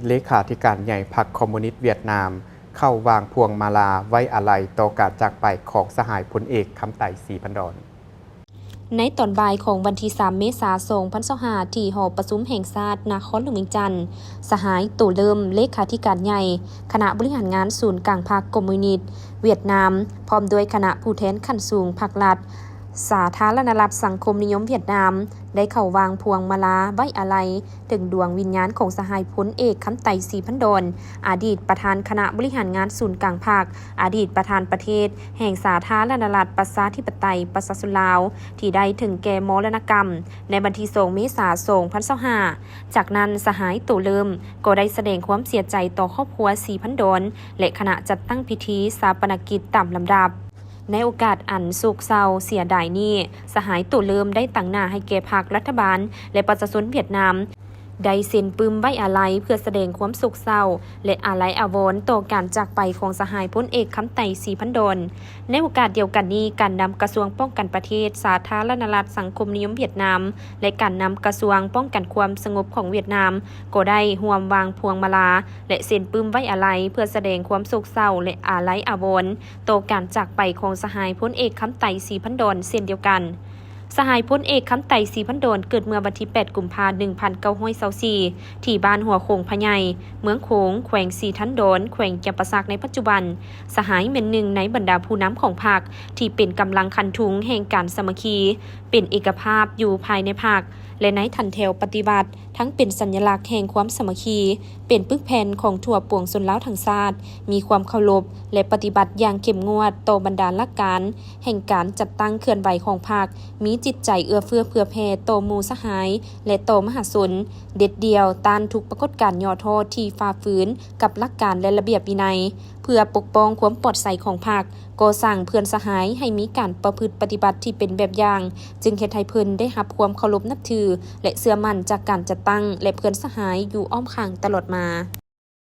เลขาธิการใหญ่พรรคคอมมิวนิสต์เวียดนามเข้าวางพวงมาลาไว้อาลัยต่อการจากไปของสหายพลเอกคำไต่ศรีพันดรในตอนบ่ายของวันที่ 3 เมษายน 2025 ที่หอประชุมแห่งชาตินครหลวงเวียงจันทน์สหายตู่เลิมเลขาธิการใหญ่คณะบริหารงานศูนย์กลางพรรคคอมมิวนิสต์เวียดนามพร้อมด้วยคณะผู้แทนขั้นสูงพรรครัฐสาธารณรัฐสังคมนิยมเวียดนามได้เข้าวางพวงมาลาไว้อาลัยถึงดวงวิญญาณของสหายพลเอกคำไต่ศรีพันดรอดีตประธานคณะบริหารงานศูนย์กลางภาคอดีตประธานประเทศแห่งสาธารณรัฐประชาธิปไตยประชาชนลาวที่ได้ถึงแก่มรณกรรมในวันที่ 2 เมษายน 2025จากนั้นสหายตู่เลิมก็ได้แสดงความเสียใจต่อครอบครัวศรีพันดรและคณะจัดตั้งพิธีชาปนกิจตามลำดับในโอกาสอันโศกเศร้าเสียดายนี้สหายตู่เลิมได้ตั้งหน้าให้แก่พรรครัฐบาลและประชาชนเวียดนามได้เซ็นปึ้มไว้อาลัยเพื่อแสดงความโศกเศร้าและอาลัยอาวรณ์ต่อการจากไปของสหายพลเอกคำไต่ศรีพันดรในโอกาสเดียวกันนี้การนำกระทรวงป้องกันประเทศสาธารณรัฐสังคมนิยมเวียดนามและการนำกระทรวงป้องกันความสงบของเวียดนามก็ได้ร่วมวางพวงมาลาและเซ็นปึ้มไว้อาลัยเพื่อแสดงความโศกเศร้าและอาลัยอาวรณ์ต่อการจากไปของสหายพลเอกคำไต่ศรีพันดรเช่นเดียวกันสหายพลเอกคำไต่ศรีพันดรเกิดเมื่อวันที่ 8 กุมภาพันธ์ 1924 ที่บ้านหัวโขงพะไยเมืองโขงแขวงศรีทันโดนแขวงจำปาสักในปัจจุบันสหายเป็นหนึ่งในบรรดาผู้นำของพรรคที่เป็นกำลังคันทุงแห่งการสามัคคีเป็นเอกภาพอยู่ภายในพรรคและในทันแถวปฏิบัติทั้งเป็นสัญลักษณ์แห่งความสามัคคีเป็นปึกแผ่นของทั่วปวงชนลาวทั้งชาติมีความเคารพและปฏิบัติอย่างเข้มงวดต่อบรรดาหลักการแห่งการจัดตั้งเคลื่อนไหวของพรรคมีจิตใจเอื้อเฟื้อเผื่อแผ่ต่อหมู่สหายและต่อมหาชนเด็ดเดี่ยวต้านทุกปรากฏการณ์ย่อท้อที่ฝ่าฝืนกับหลักการและระเบียบวินัยเพื่อปกป้องความปลอดภัยของพรรคก่อสร้างเพื่อนสหายให้มีการประพฤติปฏิบัติที่เป็นแบบอย่างจึงเฮ็ดให้เพิ่นได้รับความเคารพนับถือและเชื่อมั่นจากการจัดตั้งและเพื่อนสหายอยู่อ้อมข้างตลอดมา